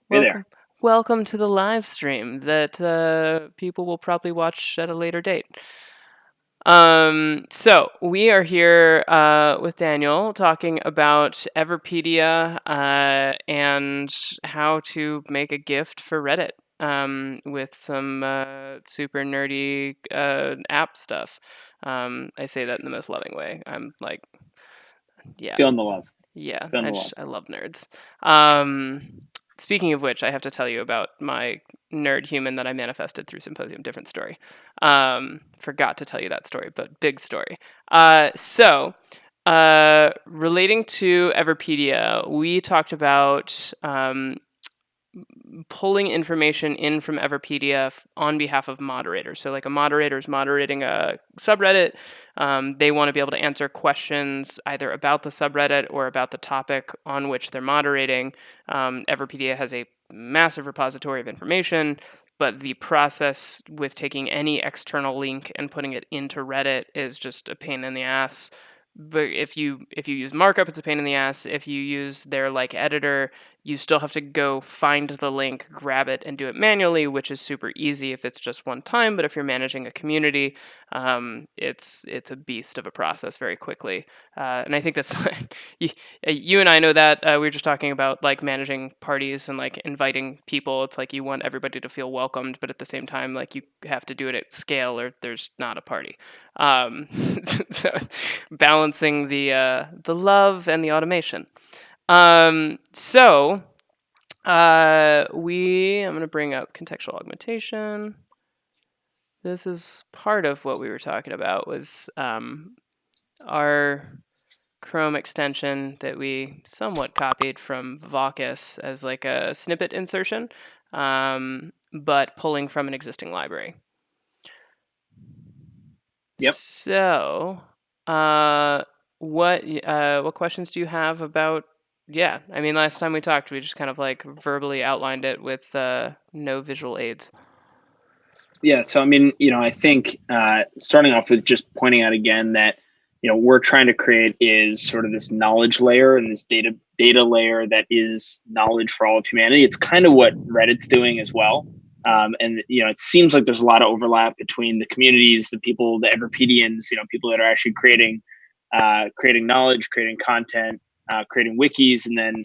Hey there. Welcome to the live stream that people will probably watch at a later date. So we are here with Daniel talking about Everipedia and how to make a gift for Reddit with some super nerdy app stuff. I say that in the most loving way. I'm like, yeah, Feeling the love. yeah, Feeling the love. I love nerds. Um, Speaking of which, I have to tell you about my nerd human that I manifested through Symposium. Different story. Forgot to tell you that story, but big story. Relating to Everpedia, we talked about pulling information in from Everpedia on behalf of moderators. So, like a moderator is moderating a subreddit, they want to be able to answer questions either about the subreddit or about the topic on which they're moderating. Everpedia has a massive repository of information, but the process with taking any external link and putting it into Reddit is just a pain in the ass. But if you use markup, it's a pain in the ass. If you use their like editor, you still have to go find the link, grab it, and do it manually, which is super easy if it's just one time. But if you're managing a community, it's a beast of a process very quickly. And I think that's you, you and I know that we were just talking about like managing parties and like inviting people. It's like you want everybody to feel welcomed, but at the same time, like you have to do it at scale, or there's not a party. So balancing the love and the automation. So I'm going to bring up contextual augmentation. This is part of what we were talking about was our Chrome extension that we somewhat copied from Vocus as like a snippet insertion, but pulling from an existing library. Yep. So, uh, what questions do you have about? Yeah, I mean, last time we talked, we just kind of like verbally outlined it with no visual aids. Yeah. So, I mean, I think starting off with just pointing out again that, we're trying to create is sort of this knowledge layer and this data layer that is knowledge for all of humanity. It's kind of what Reddit's doing as well. And it seems like there's a lot of overlap between the communities, the people, the Everpedians, people that are actually creating knowledge, creating content, creating wikis, and then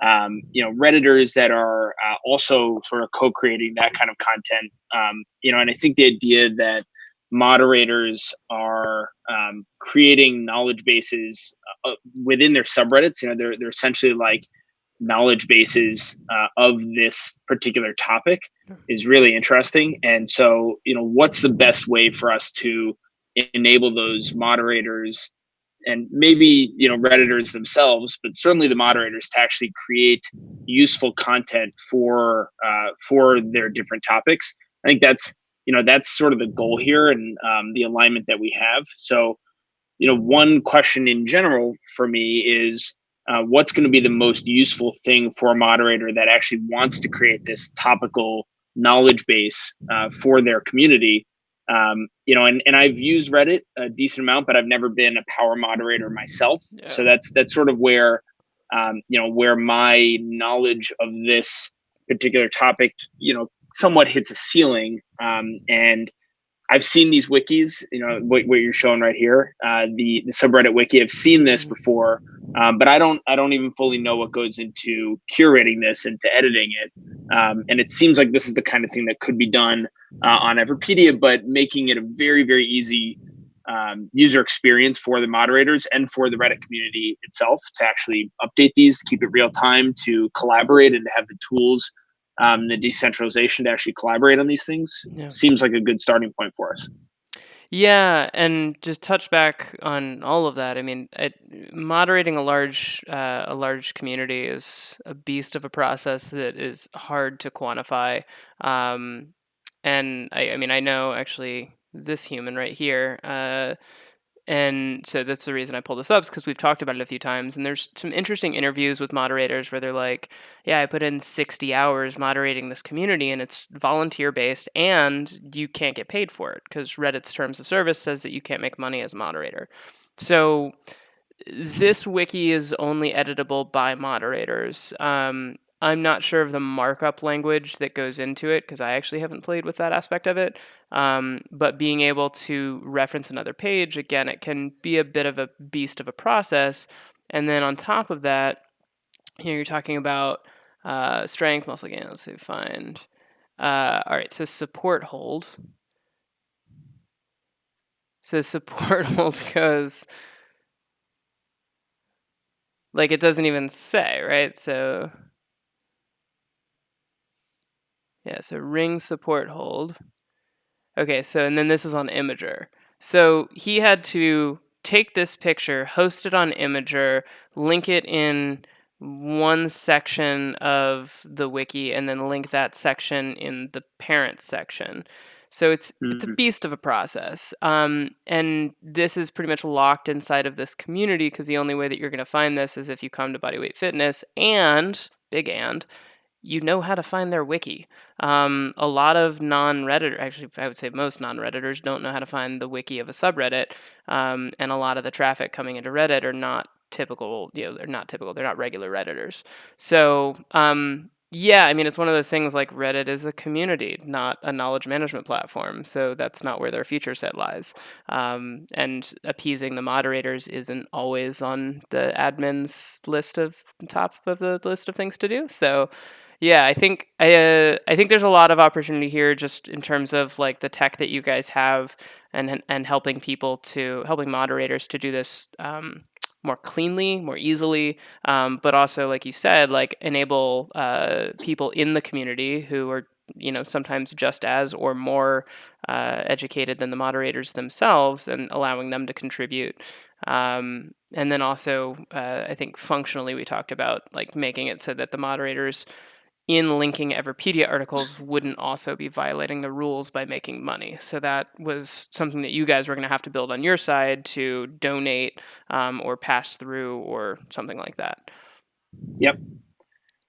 Redditors that are also sort of co-creating that kind of content. And I think the idea that moderators are creating knowledge bases within their subreddits, they're essentially like knowledge bases of this particular topic is really interesting. And so, what's the best way for us to enable those moderators and maybe redditors themselves, but certainly the moderators to actually create useful content for their different topics. I think that's sort of the goal here, and the alignment that we have. So one question in general for me is what's going to be the most useful thing for a moderator that actually wants to create this topical knowledge base for their community. And I've used Reddit a decent amount, but I've never been a power moderator myself. Yeah. So that's sort of where where my knowledge of this particular topic somewhat hits a ceiling. And I've seen these wikis, what you're showing right here, the subreddit wiki. I've seen this before, but I don't even fully know what goes into curating this and to editing it. And it seems like this is the kind of thing that could be done on Everpedia, but making it a very, very easy user experience for the moderators and for the Reddit community itself to actually update these, to keep it real time, to collaborate, and to have the tools, the decentralization to actually collaborate on these things Yeah. seems like a good starting point for us. Yeah, and just touch back on all of that. I mean, moderating a large community is a beast of a process that is hard to quantify. Um, and I mean, I know actually this human right here. And so that's the reason I pulled this up, is because we've talked about it a few times. And there's some interesting interviews with moderators where they're like, yeah, I put in 60 hours moderating this community and it's volunteer based and you can't get paid for it because Reddit's terms of service says that you can't make money as a moderator. So this wiki is only editable by moderators. I'm not sure of the markup language that goes into it because I actually haven't played with that aspect of it. But being able to reference another page, again, it can be a bit of a beast of a process. And then on top of that, you're talking about strength, muscle gain. Let's see, find. All right, so support hold. So support hold goes like it doesn't even say, right? So yeah, so ring support hold. Okay, so and then this is on Imager. So he had to take this picture, host it on Imager, link it in one section of the wiki, and then link that section in the parent section. So it's a Mhm. beast of a process, and this is pretty much locked inside of this community because the only way that you're going to find this is if you come to Bodyweight Fitness and big and you know how to find their wiki. A lot of non-Reddit, actually, I would say most non-Redditors don't know how to find the wiki of a subreddit, and a lot of the traffic coming into Reddit are not typical. They're not typical. They're not regular Redditors. So, yeah, I mean, it's one of those things like Reddit is a community, not a knowledge management platform. So that's not where their feature set lies. And appeasing the moderators isn't always on the admin's list of top of the list of things to do. So yeah, I think there's a lot of opportunity here just in terms of like the tech that you guys have and helping moderators to do this more cleanly, more easily, but also like you said, like enable people in the community who are sometimes just as or more educated than the moderators themselves and allowing them to contribute. And then also, I think functionally, we talked about like making it so that the moderators in linking Everipedia articles wouldn't also be violating the rules by making money. So that was something that you guys were going to have to build on your side to donate or pass through or something like that. Yep.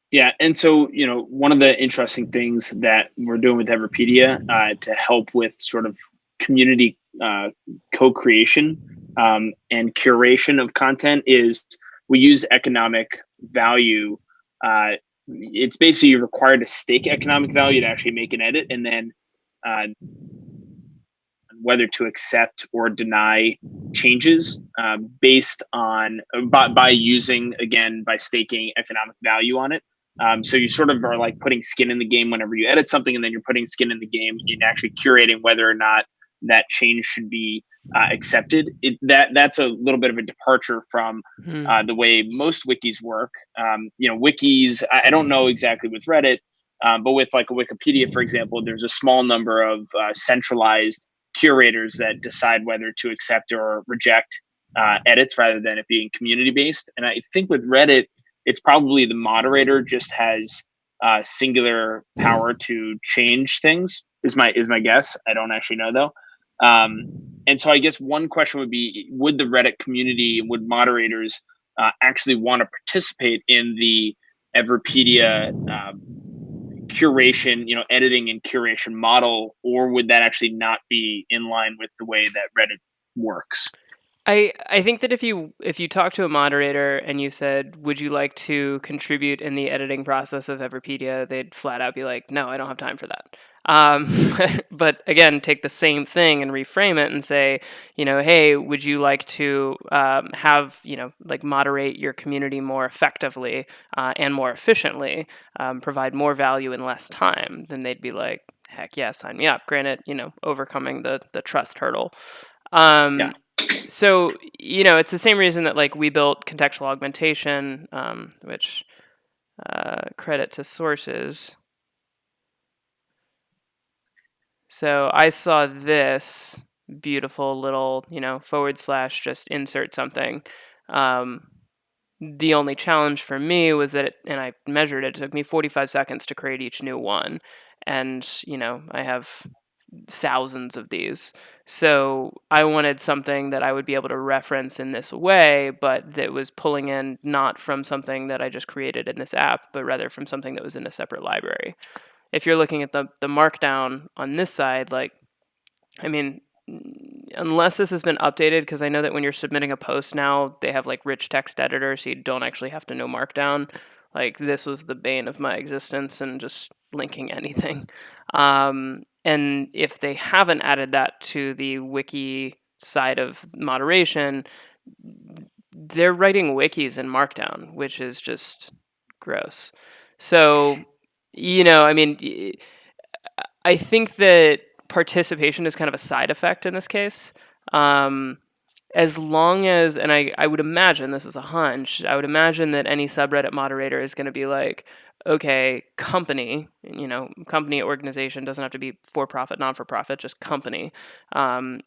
Yeah, and so one of the interesting things that we're doing with Everpedia to help with sort of community co-creation and curation of content is we use economic value. Uh, it's basically you're required to stake economic value to actually make an edit, and then uh, whether to accept or deny changes based on by using again by staking economic value on it. So you sort of are like putting skin in the game whenever you edit something, and then you're putting skin in the game in actually curating whether or not that change should be accepted. That's a little bit of a departure from Hmm. the way most wikis work. Wikis, I don't know exactly with Reddit, but with like a Wikipedia, for example, there's a small number of centralized curators that decide whether to accept or reject edits rather than it being community based. And I think with Reddit, it's probably the moderator just has singular power to change things. Is my guess. I don't actually know though. And so I guess one question would be: would the Reddit community, would moderators actually want to participate in the Everpedia curation, editing and curation model, or would that actually not be in line with the way that Reddit works? I think that if you talk to a moderator and you said, "Would you like to contribute in the editing process of Everpedia?" They'd flat out be like, "No, I don't have time for that." Um, but again, take the same thing and reframe it and say, "Hey, would you like to have like moderate your community more effectively and more efficiently, provide more value in less time?" Then they'd be like, "Heck yeah, sign me up." Granted, overcoming the trust hurdle. Yeah. Um, so it's the same reason that like we built contextual augmentation, which credit to sources. So I saw this beautiful little forward slash just insert something. um, the only challenge for me was that and I measured it took me 45 seconds to create each new one, and I have thousands of these. So I wanted something that I would be able to reference in this way, but that was pulling in not from something that I just created in this app, but rather from something that was in a separate library. If you're looking at the markdown on this side, like, I mean, unless this has been updated, because I know that when you're submitting a post now, they have like rich text editors, so you don't actually have to know markdown. Like, this was the bane of my existence, and just linking anything. And if they haven't added that to the wiki side of moderation, they're writing wikis in Markdown, which is just gross. So, I mean, I think that participation is kind of a side effect in this case. As long as, and I would imagine, this is a hunch, I would imagine that any subreddit moderator is going to be like, okay, company, company organization, doesn't have to be for profit, non for profit, just company,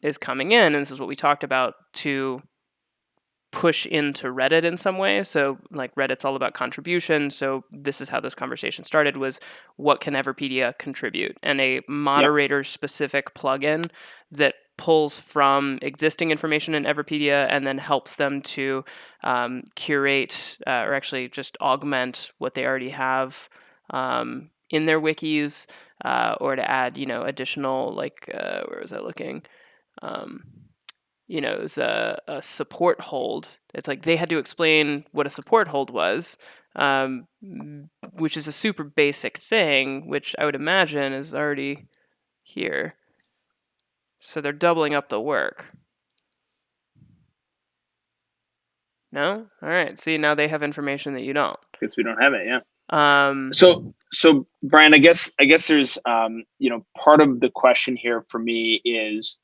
is coming in. And this is what we talked about, to push into Reddit in some way. So, like, Reddit's all about contribution. So this is how this conversation started, was what can Everipedia contribute? And a moderator specific plugin that pulls from existing information in Everipedia and then helps them to curate, or actually just augment what they already have in their wikis, or to add, additional, like, where was I looking? It was a support hold. It's like they had to explain what a support hold was, um, which is a super basic thing, which I would imagine is already here. So they're doubling up the work. No? All right. See, now they have information that you don't. Because we don't have it. Yeah. Um, So Brian, I guess there's part of the question here for me is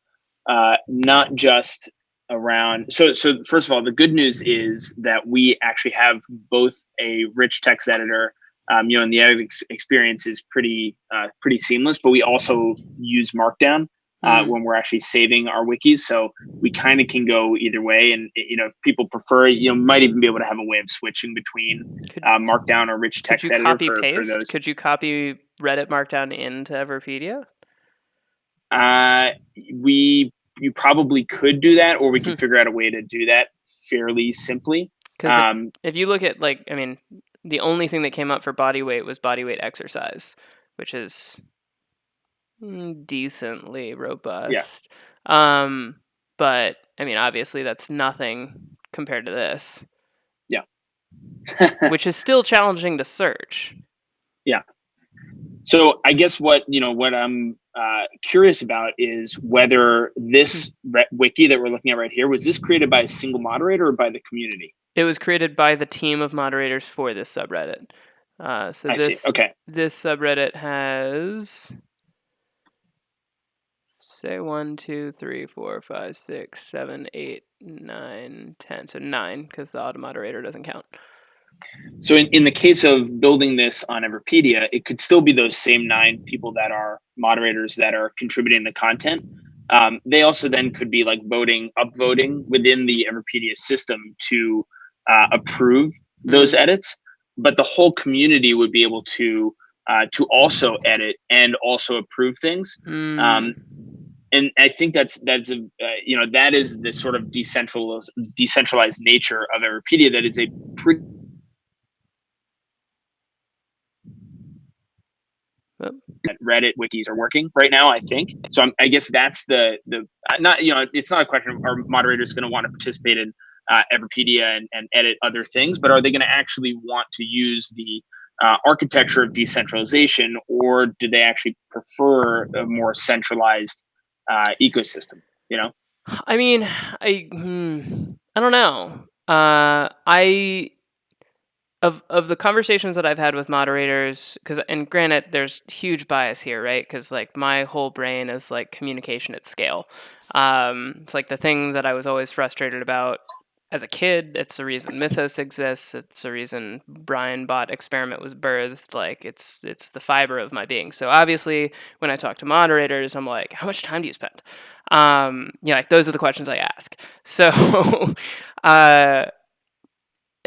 not just around. So first of all, the good news is that we actually have both a rich text editor, and the edit experience is pretty seamless. But we also use Markdown when we're actually saving our wikis, so we kind of can go either way. And if people prefer, might even be able to have a way of switching between Markdown or rich text editor copy for paste? those. Could you copy Reddit Markdown into Everipedia? You probably could do that, or we can figure out a way to do that fairly simply. Because if you look at, like, I mean, the only thing that came up for body weight was body weight exercise, which is decently robust. Yeah. But I mean, obviously that's nothing compared to this. Yeah. Which is still challenging to search. Yeah. So I guess what I'm curious about is whether this wiki that we're looking at right here, was this created by a single moderator or by the community? It was created by the team of moderators for this subreddit. So I see. Okay. This subreddit has, say, 1, 2, 3, 4, 5, 6, 7, 8, 9, 10. So 9, because the auto moderator doesn't count. So in the case of building this on Everipedia, it could still be those same 9 people that are moderators that are contributing the content. They also then could be like upvoting within the Everipedia system to approve those edits. But the whole community would be able to also edit and also approve things. And I think that is the sort of decentralized nature of Everipedia. That is a pretty Reddit wikis are working right now, I think. So I guess that's the not, it's not a question of, are moderators going to want to participate in Everipedia and edit other things, but are they going to actually want to use the architecture of decentralization, or do they actually prefer a more centralized ecosystem? I mean, I don't know. Of the conversations that I've had with moderators, and granted, there's huge bias here, right? Because, like, my whole brain is like communication at scale. It's like the thing that I was always frustrated about as a kid. It's the reason Mythos exists. It's the reason Brian Bot Experiment was birthed. Like, it's the fiber of my being. So obviously, when I talk to moderators, I'm like, how much time do you spend? Like, those are the questions I ask. So,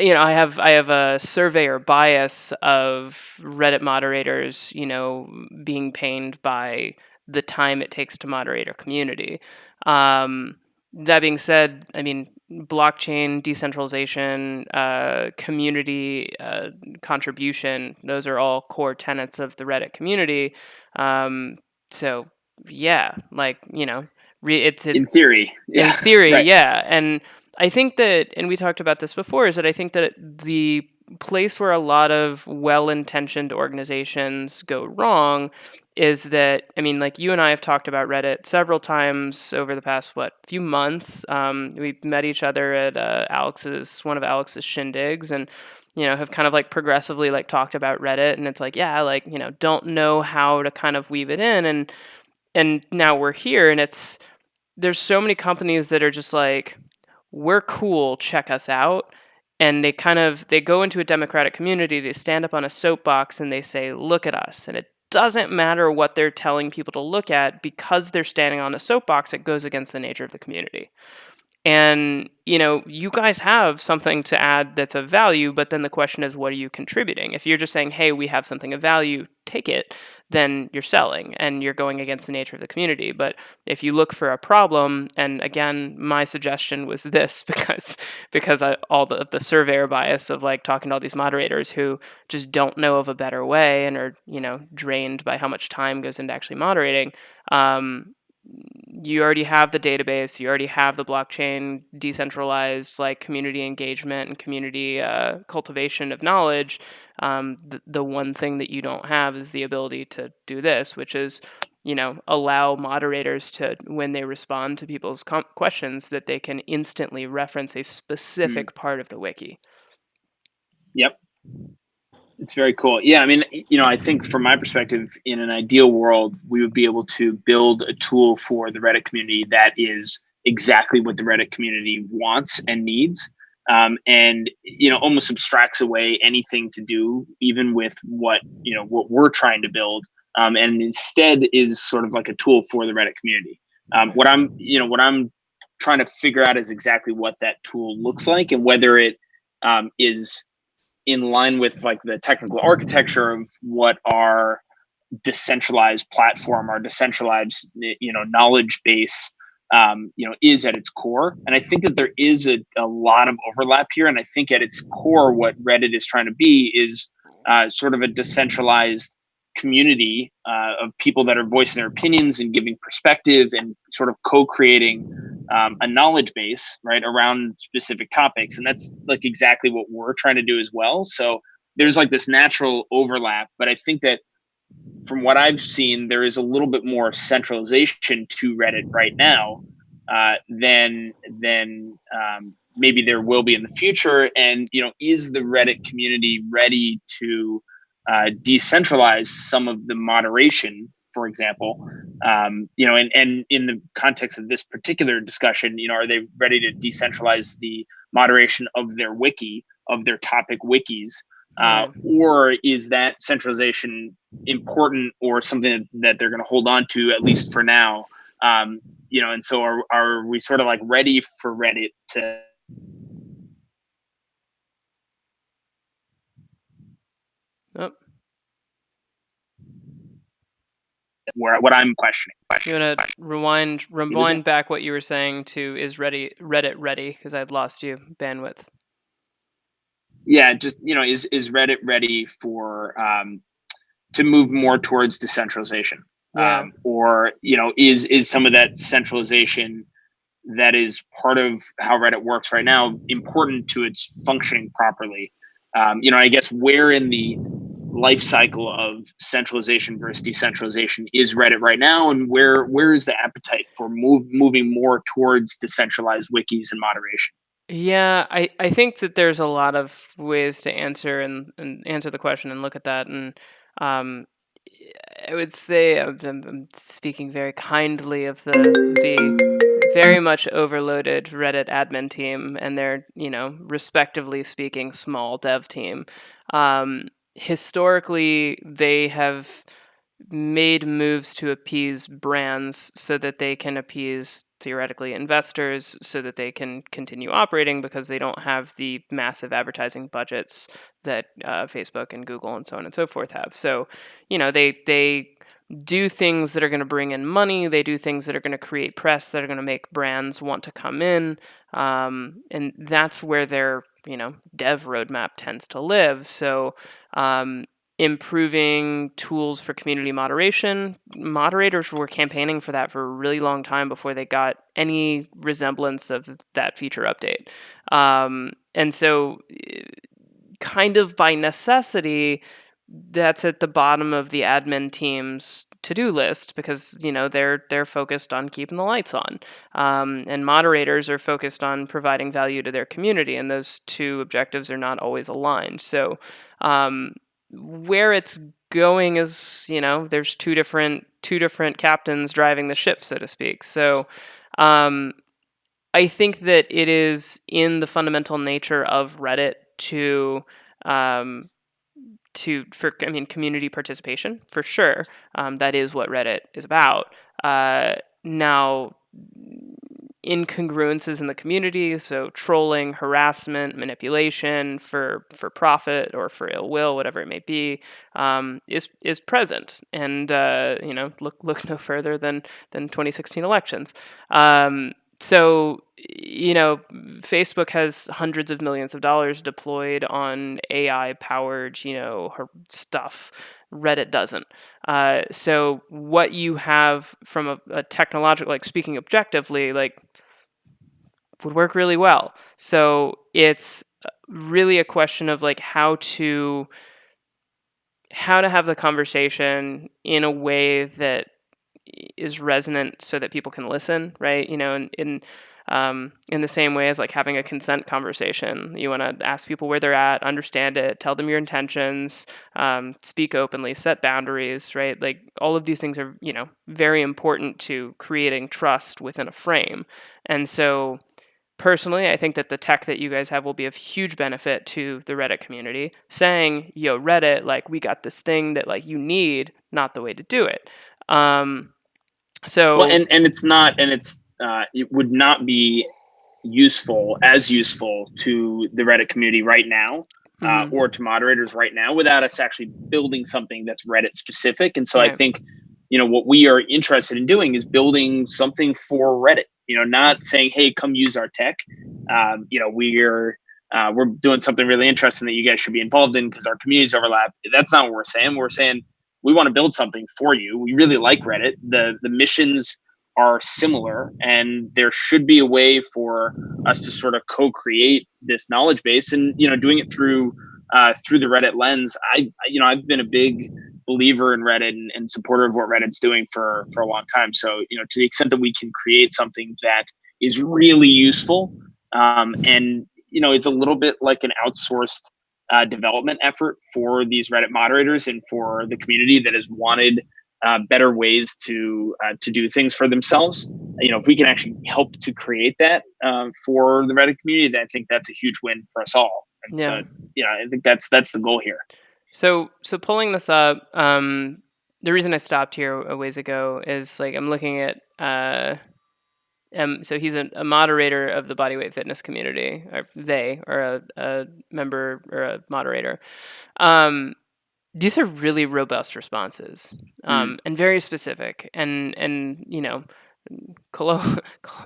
I have a surveyor bias of Reddit moderators, being pained by the time it takes to moderate a community. That being said, I mean, blockchain decentralization, community contribution, those are all core tenets of the Reddit community. So yeah, like, In theory, yeah. In theory, right. yeah. And I think that, and we talked about this before, is that I think that the place where a lot of well-intentioned organizations go wrong is that, I mean, like you and I have talked about Reddit several times over the past few months. We met each other at one of Alex's shindigs, and have kind of like progressively like talked about Reddit, and it's like, yeah, like don't know how to kind of weave it in, and now we're here, and there's so many companies that are just like, we're cool, check us out. And they go into a democratic community, they stand up on a soapbox and they say, look at us. And it doesn't matter what they're telling people to look at, because they're standing on a soapbox, it goes against the nature of the community. And, you guys have something to add that's of value, but then the question is, what are you contributing? If you're just saying, hey, we have something of value, take it, then you're selling and you're going against the nature of the community. But if you look for a problem, and again, my suggestion was this because of the surveyor bias of like talking to all these moderators who just don't know of a better way and are, drained by how much time goes into actually moderating. You already have the database, you already have the blockchain, decentralized like community engagement and community cultivation of knowledge. The one thing that you don't have is the ability to do this, which is allow moderators to, when they respond to people's questions, that they can instantly reference a specific part of the wiki. Yep. It's very cool. Yeah, I mean, I think from my perspective, in an ideal world, we would be able to build a tool for the Reddit community that is exactly what the Reddit community wants and needs, and almost abstracts away anything to do even with what we're trying to build, and instead is sort of like a tool for the Reddit community. What I'm trying to figure out is exactly what that tool looks like, and whether it is in line with like the technical architecture of what our decentralized platform, our decentralized knowledge base is at its core. And I think that there is a lot of overlap here. And I think at its core, what Reddit is trying to be is sort of a decentralized community of people that are voicing their opinions and giving perspective and sort of co-creating a knowledge base, right, around specific topics. And that's like exactly what we're trying to do as well. So there's like this natural overlap, but I think that from what I've seen, there is a little bit more centralization to Reddit right now than maybe there will be in the future. And is the Reddit community ready to decentralize some of the moderation, for example? And in the context of this particular discussion, are they ready to decentralize the moderation of their wiki, of their topic wikis? Or is that centralization important or something that they're going to hold on to, at least for now? And so are we sort of like ready for Reddit to what I'm questioning. You want to rewind back what you were saying to, is Reddit ready? Because I'd lost you bandwidth. Yeah, just is Reddit ready for to move more towards decentralization? Yeah. Or is some of that centralization that is part of how Reddit works right now important to its functioning properly? I guess where in the life cycle of centralization versus decentralization is Reddit right now, and where is the appetite for moving more towards decentralized wikis and moderation? Yeah, I think that there's a lot of ways to answer and answer the question and look at that. And um, I would say I'm speaking very kindly of the very much overloaded Reddit admin team and their, respectively speaking, small dev team. Historically, they have made moves to appease brands so that they can appease theoretically investors so that they can continue operating, because they don't have the massive advertising budgets that Facebook and Google and so on and so forth have. So, they do things that are going to bring in money. They do things that are going to create press that are going to make brands want to come in, and that's where their dev roadmap tends to live. So. Improving tools for community moderation. Moderators were campaigning for that for a really long time before they got any resemblance of that feature update. And so kind of by necessity, that's at the bottom of the admin team's to-do list because they're focused on keeping the lights on, and moderators are focused on providing value to their community, and those two objectives are not always aligned. So where it's going is, there's two different captains driving the ship, so to speak. So um, I think that it is in the fundamental nature of Reddit to um, community participation for sure. That is what Reddit is about. Now, incongruences in the community, so trolling, harassment, manipulation for profit or for ill will, whatever it may be, is present. And look no further than 2016 elections. So Facebook has hundreds of millions of dollars deployed on AI powered stuff. Reddit doesn't. So what you have from a technological, like speaking objectively, like would work really well. So it's really a question of like how to have the conversation in a way that is resonant so that people can listen, right? In the same way as like having a consent conversation, you want to ask people where they're at, understand it, tell them your intentions, speak openly, set boundaries, right? Like all of these things are very important to creating trust within a frame. And so personally, I think that the tech that you guys have will be of huge benefit to the Reddit community, saying, yo, Reddit, like we got this thing that like you need, not the way to do it. um, Well, so and it's not, and it would not be useful to the Reddit community right now, or mhm, to moderators right now, without us actually building something that's Reddit specific. And so I right. think, what we are interested in doing is building something for Reddit. Not saying, "Hey, come use our tech." We're doing something really interesting that you guys should be involved in because our communities overlap. That's not what we're saying. We're saying we want to build something for you. We really like Reddit. The missions are similar, and there should be a way for us to sort of co-create this knowledge base, and doing it through the Reddit lens. I've been a big believer in Reddit, and supporter of what Reddit's doing for a long time. So to the extent that we can create something that is really useful, and it's a little bit like an outsourced development effort for these Reddit moderators and for the community that has wanted better ways to do things for themselves. If we can actually help to create that for the Reddit community, then I think that's a huge win for us all. And Yeah. so, I think that's the goal here. So pulling this up, the reason I stopped here a ways ago is like I'm looking at so he's a moderator of the bodyweight fitness community, or they are a member or a moderator. Um, these are really robust responses, Mm. and very specific, and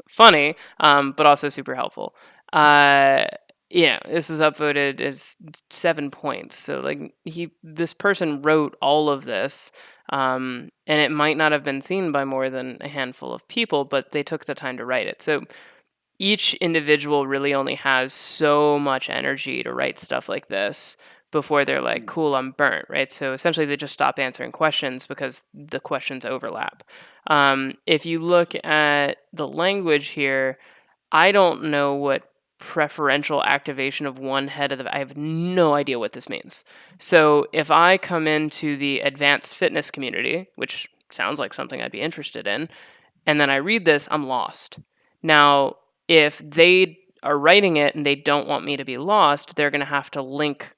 funny, but also super helpful. Uh, this is upvoted as 7 points. So like this person wrote all of this, and it might not have been seen by more than a handful of people, but they took the time to write it. So each individual really only has so much energy to write stuff like this before they're like, Mm. cool, I'm burnt, right? So essentially they just stop answering questions because the questions overlap. If you look at the language here, I don't know what preferential activation of one head of the, I have no idea what this means. So if I come into the advanced fitness community, which sounds like something I'd be interested in, and then I read this, I'm lost. Now, if they are writing it and they don't want me to be lost, they're going to have to link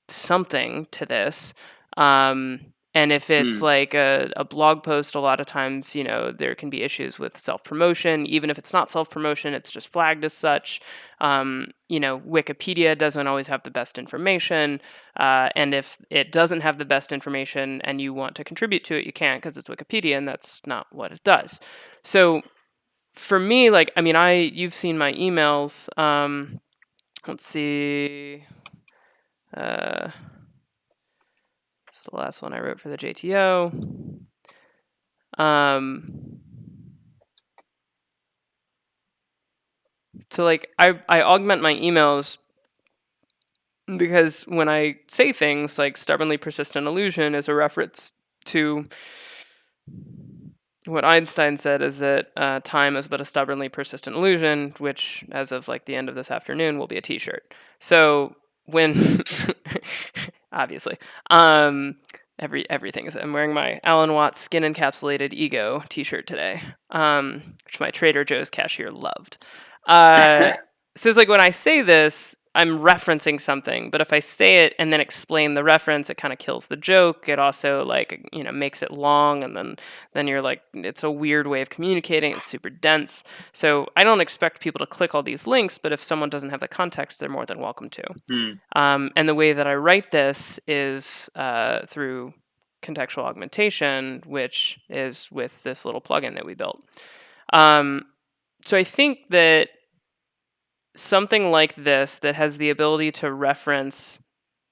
something to this. And if it's Mm. like a blog post, a lot of times, there can be issues with self promotion. Even if it's not self promotion, it's just flagged as such. Wikipedia doesn't always have the best information. And if it doesn't have the best information and you want to contribute to it, you can't because it's Wikipedia and that's not what it does. So for me, like, I mean, you've seen my emails. Let's see. Uh, it's the last one I wrote for the JTO. Um, so like I augment my emails Because when I say things like stubbornly persistent illusion is a reference to what Einstein said is that time is but a stubbornly persistent illusion, which, as of like the end of this afternoon, will be a T-shirt. So when, obviously, um, everything is. I'm wearing my Alan Watts skin encapsulated ego T-shirt today, which my Trader Joe's cashier loved. So it's like when I say this, I'm referencing something, but if I say it and then explain the reference, it kind of kills the joke. It also like makes it long, and then you're like, it's a weird way of communicating. It's super dense. So I don't expect people to click all these links, but if someone doesn't have the context, they're more than welcome to. And the way that I write this is through contextual augmentation, which is with this little plugin that we built. So I think that something like this that has the ability to reference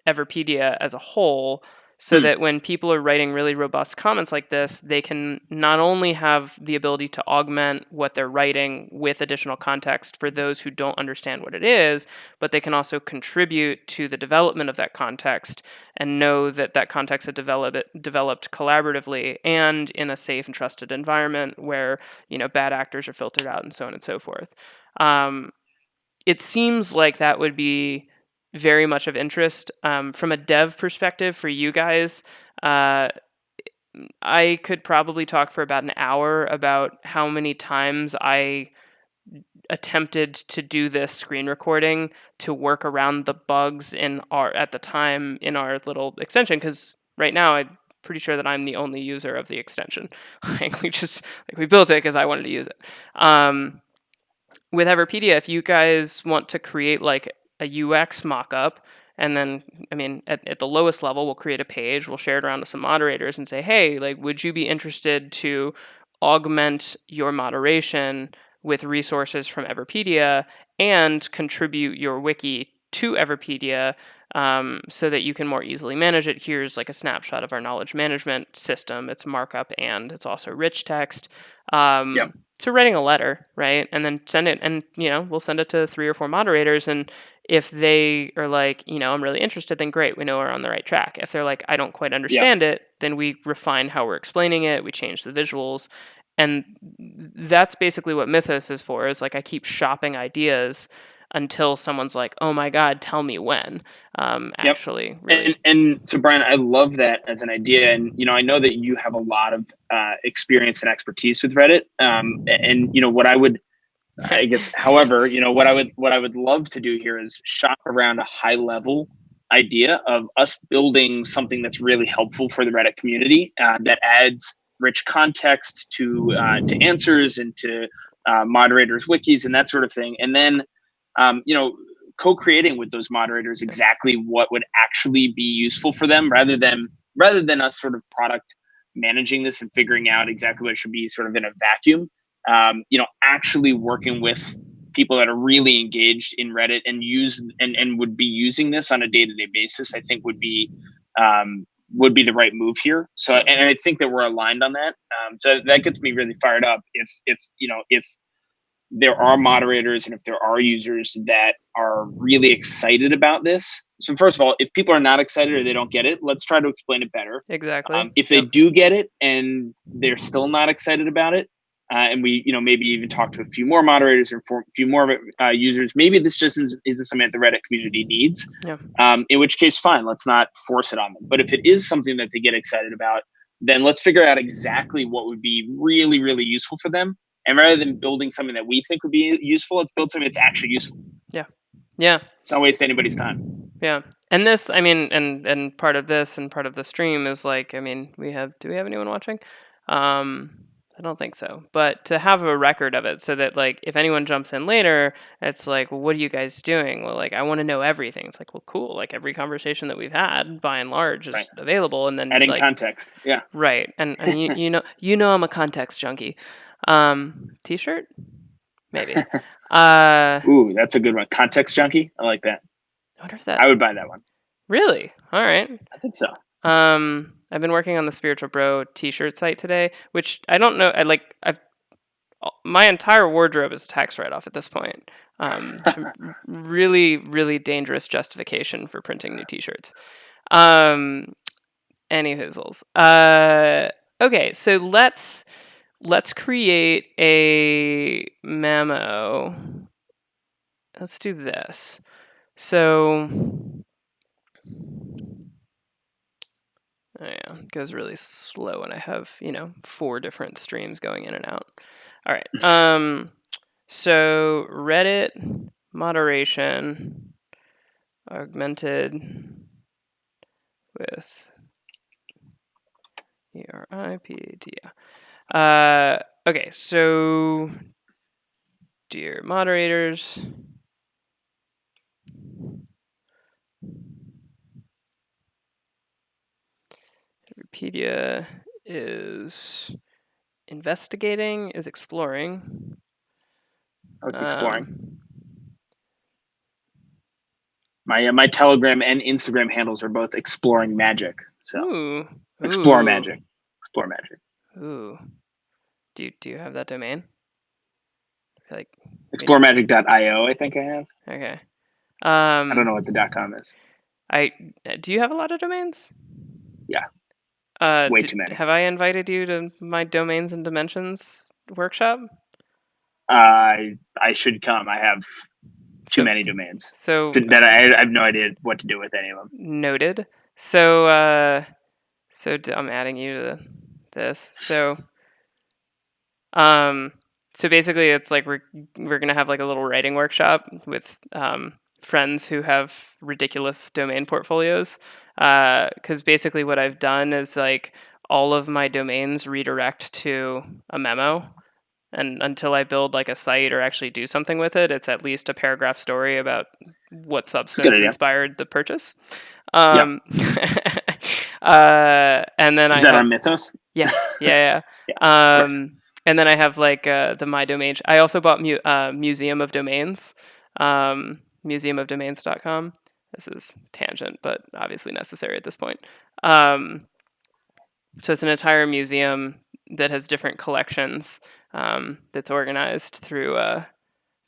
Everipedia as a whole, so Hmm. that when people are writing really robust comments like this, they can not only have the ability to augment what they're writing with additional context for those who don't understand what it is, but they can also contribute to the development of that context and know that that context is developed collaboratively and in a safe and trusted environment where bad actors are filtered out and so on and so forth. Um, it seems like that would be very much of interest from a dev perspective for you guys. Uh, I could probably talk for about an hour about how many times I attempted to do this screen recording to work around the bugs in our at the time in our little extension, because right now I'm pretty sure that I'm the only user of the extension. Like we built it because I wanted to use it. With Everpedia, if you guys want to create like a UX mockup, and then, I mean, at the lowest level, we'll create a page, we'll share it around to some moderators and say, hey, like, would you be interested to augment your moderation with resources from Everpedia and contribute your wiki to Everpedia so that you can more easily manage it? Here's like a snapshot of our knowledge management system. It's markup and it's also rich text. Yep. So writing a letter, right? And then send it, and we'll send it to 3 or 4 moderators, and if they are like, I'm really interested, then great, we know we're on the right track. If they're like, I don't quite Yeah. understand it, then we refine how we're explaining it, we change the visuals. And that's basically what Mythos is for, is like I keep shopping ideas until someone's like, oh my God, tell me when. Yep. Actually, really. And so Brian, I love that as an idea, and I know that you have a lot of experience and expertise with Reddit. And what I would, I guess, however, what I would love to do here is shop around a high level idea of us building something that's really helpful for the Reddit community, that adds rich context to answers and to moderators' wikis and that sort of thing, and then co-creating with those moderators exactly what would actually be useful for them, rather than us sort of product managing this and figuring out exactly what it should be sort of in a vacuum. Actually working with people that are really engaged in Reddit and would be using this on a day-to-day basis, I think would be the right move here. So, Yeah, and I think that we're aligned on that. So that gets me really fired up. If there are moderators and if there are users that are really excited about this. So first of all, if people are not excited or they don't get it, let's try to explain it better. exactly. If they Yep. do get it and they're still not excited about it, and we, maybe even talk to a few more moderators or a few more users, maybe this just isn't something that the Reddit community needs. Yeah. In which case, fine, let's not force it on them. But if it is something that they get excited about, then let's figure out exactly what would be really, really useful for them. And rather than building something that we think would be useful, let's build something that's actually useful. Yeah. Yeah. Let's not waste anybody's time. Yeah. And this, I mean, and part of this and part of the stream is like, I mean, do we have anyone watching? I don't think so. But to have a record of it so that like if anyone jumps in later, it's like, well, what are you guys doing? Well, like I want to know everything. It's like, well, cool. Like every conversation that we've had by and large Right. is available, and then Adding like context. Yeah. right. And I'm a context junkie. T-shirt? Maybe. I Ooh, that's a good one. Context junkie. I like that. wonder if that I would buy that one. really. All right. I think so. I've been working on the Spiritual Bro T-shirt site today, which I don't know. I've my entire wardrobe is tax write-off at this point. Really, really dangerous justification for printing new T-shirts. Any hoozles. Okay, so let's create a memo. Let's do this. So, oh yeah, it goes really slow when I have 4 different streams going in and out. All right. So Reddit moderation augmented with Everipedia. Okay, so dear moderators, Everipedia is investigating, is exploring. Exploring. My Telegram and Instagram handles are both exploring magic. So explore magic. Explore magic. Ooh. Do you have that domain? I feel like exploremagic.io, I think I have. Okay. I don't know what the .com is. Do you have a lot of domains? Yeah. Way too many. Have I invited you to my Domains and Dimensions workshop? I should come. I have too many domains. So that I have no idea what to do with any of them. Noted. So I'm adding you to this. So basically it's like we're gonna have like a little writing workshop with friends who have ridiculous domain portfolios. Because basically what I've done is like all of my domains redirect to a memo. And until I build like a site or actually do something with it, it's at least a paragraph story about what substance inspired the purchase. And then is that on Mythos? Yeah. And then I have like the My Domain. I also bought Museum of Domains, museumofdomains.com. This is tangent, but obviously necessary at this point. So it's an entire museum that has different collections that's organized through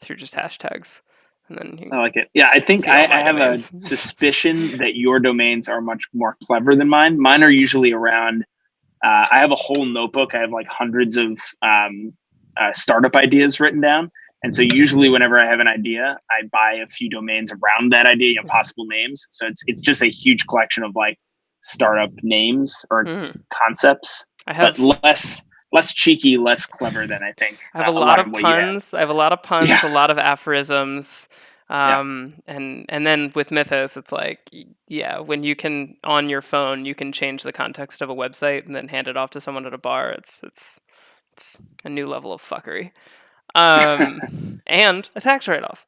just hashtags. And then I like it. Yeah, I think I have a suspicion that your domains are much more clever than mine. Mine are usually around. I have a whole notebook. I have like hundreds of startup ideas written down. And so usually whenever I have an idea, I buy a few domains around that idea, possible names. So it's just a huge collection of like startup names or concepts, but less cheeky, less clever than I think. I have a lot of puns. I have a lot of puns, a lot of aphorisms. And then with Mythos, it's like, when you can, on your phone, you can change the context of a website and then hand it off to someone at a bar. It's a new level of fuckery. And a tax write-off.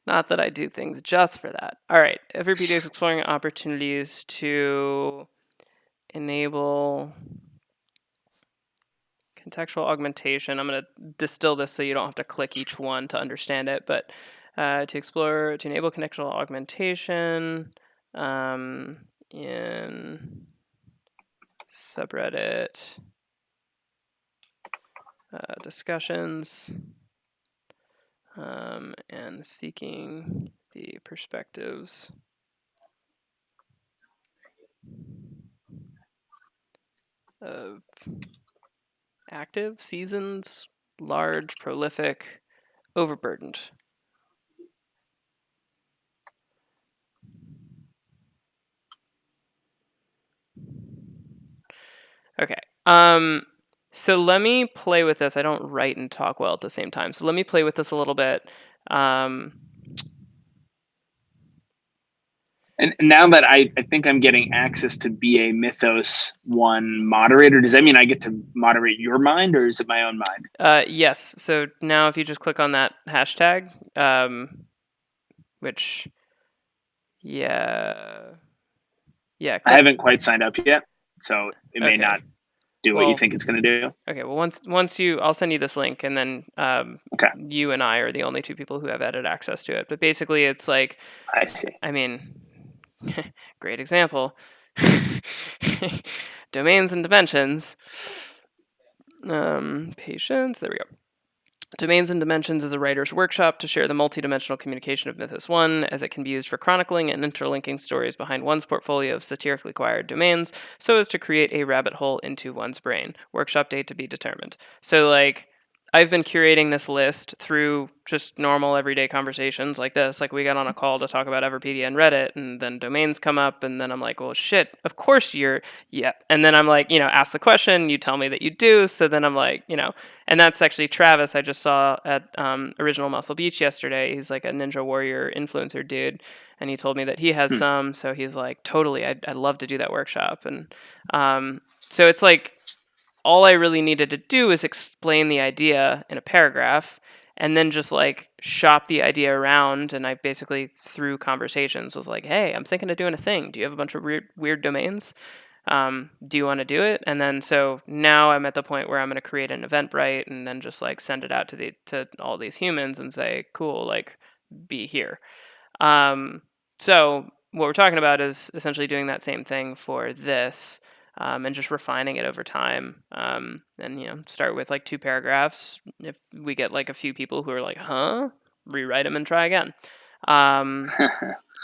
Not that I do things just for that. All right. Everipedia is exploring opportunities to enable contextual augmentation. I'm going to distill this so you don't have to click each one to understand it, but to enable contextual augmentation in subreddit discussions and seeking the perspectives of active, seasoned, large, prolific, overburdened. Okay. So let me play with this. I don't write and talk well at the same time. So let me play with this a little bit. And now that I think I'm getting access to be a Mythos 1 moderator, does that mean I get to moderate your mind, or is it my own mind? Yes. So now if you just click on that hashtag, which, I haven't quite signed up yet, so it may not do what you think it's going to do. Okay. Well, I'll send you this link, and then you and I are the only two people who have added access to it. But basically, it's like, I see. I mean, great example. Domains and dimensions. Patience. There we go. Domains and Dimensions is a writer's workshop to share the multidimensional communication of Mythos 1, as it can be used for chronicling and interlinking stories behind one's portfolio of satirically acquired domains, so as to create a rabbit hole into one's brain. Workshop date to be determined. So, like, I've been curating this list through just normal everyday conversations like this. Like, we got on a call to talk about Everpedia and Reddit, and then domains come up, and then I'm like, well, shit, of course you're, yeah. And then I'm like, ask the question, you tell me that you do, so then I'm like, and that's actually Travis I just saw at Original Muscle Beach yesterday. He's like a Ninja Warrior influencer dude, and he told me that he has Hmm. some. So he's like, totally, I'd love to do that workshop. And so it's like all I really needed to do is explain the idea in a paragraph, and then just like shop the idea around. And I basically through conversations was like, hey, I'm thinking of doing a thing. Do you have a bunch of weird domains? Do you want to do it? And then so now I'm at the point where I'm going to create an Eventbrite and then just like send it out to all these humans and say, cool, like be here. So what we're talking about is essentially doing that same thing for this. And just refining it over time. And start with like 2 paragraphs. If we get like a few people who are like, "Huh," rewrite them and try again. Um,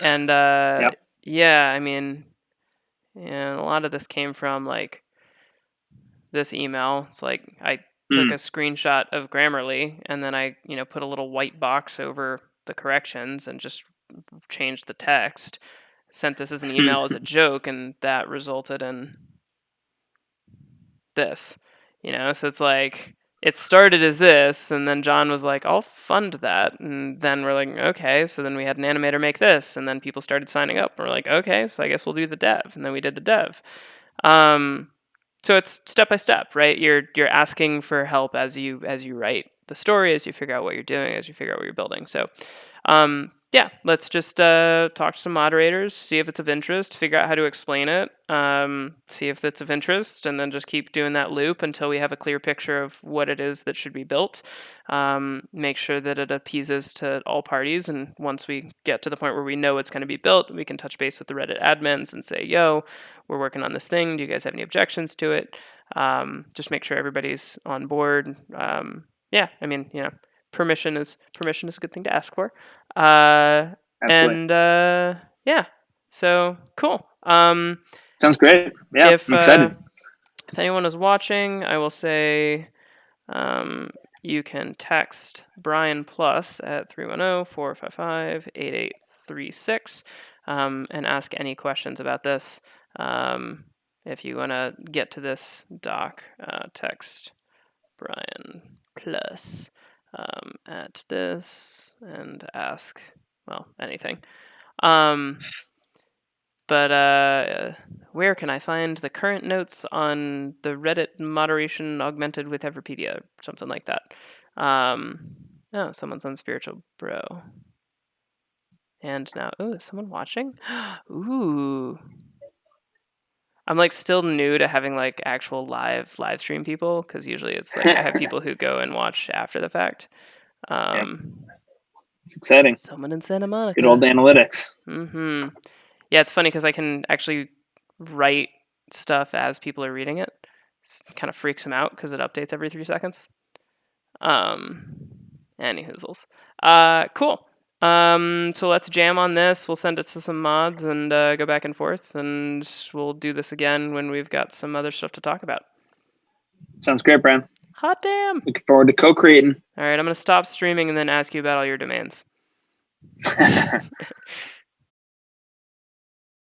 and Yep. yeah, I mean, and a lot of this came from like this email. It's like I took a Mm. screenshot of Grammarly and then I, put a little white box over the corrections and just changed the text. Sent this as an email as a joke, and that resulted in this. So it's like it started as this, and then John was like, I'll fund that. And then we're like, okay. So then we had an animator make this, and then people started signing up. And we're like, okay, so I guess we'll do the dev. And then we did the dev. Um, so it's step by step, right? You're asking for help as you write the story, as you figure out what you're doing, as you figure out what you're building. So yeah, let's just talk to some moderators, see if it's of interest, figure out how to explain it, see if it's of interest, and then just keep doing that loop until we have a clear picture of what it is that should be built. Make sure that it appeases to all parties, and once we get to the point where we know it's going to be built, we can touch base with the Reddit admins and say, yo, we're working on this thing. Do you guys have any objections to it? Just make sure everybody's on board. Yeah, I mean, permission is a good thing to ask for. Absolutely. And yeah, so cool. Sounds great. Yeah, If I'm excited. if anyone is watching, I will say you can text Brian Plus at 310-455-8836 and ask any questions about this. If you want to get to this doc, text Brian Plus at this and ask, well, anything. But where can I find the current notes on the Reddit moderation augmented with Everpedia? Something like that. Oh, someone's on Spiritual Bro. And now, oh, is someone watching? Ooh. I'm like still new to having like actual live stream people, because usually it's like I have people who go and watch after the fact. Yep. It's exciting. Someone in Santa Good old Monica. analytics. Mm-hmm. Yeah, it's funny because I can actually write stuff as people are reading it. It kind of freaks them out because it updates every 3 seconds. Any hoozles. Cool. So let's jam on this. We'll send it to some mods and go back and forth, and we'll do this again when we've got some other stuff to talk about. Sounds great, Brian. Hot damn. Looking forward to co-creating. All right, I'm going to stop streaming and then ask you about all your domains.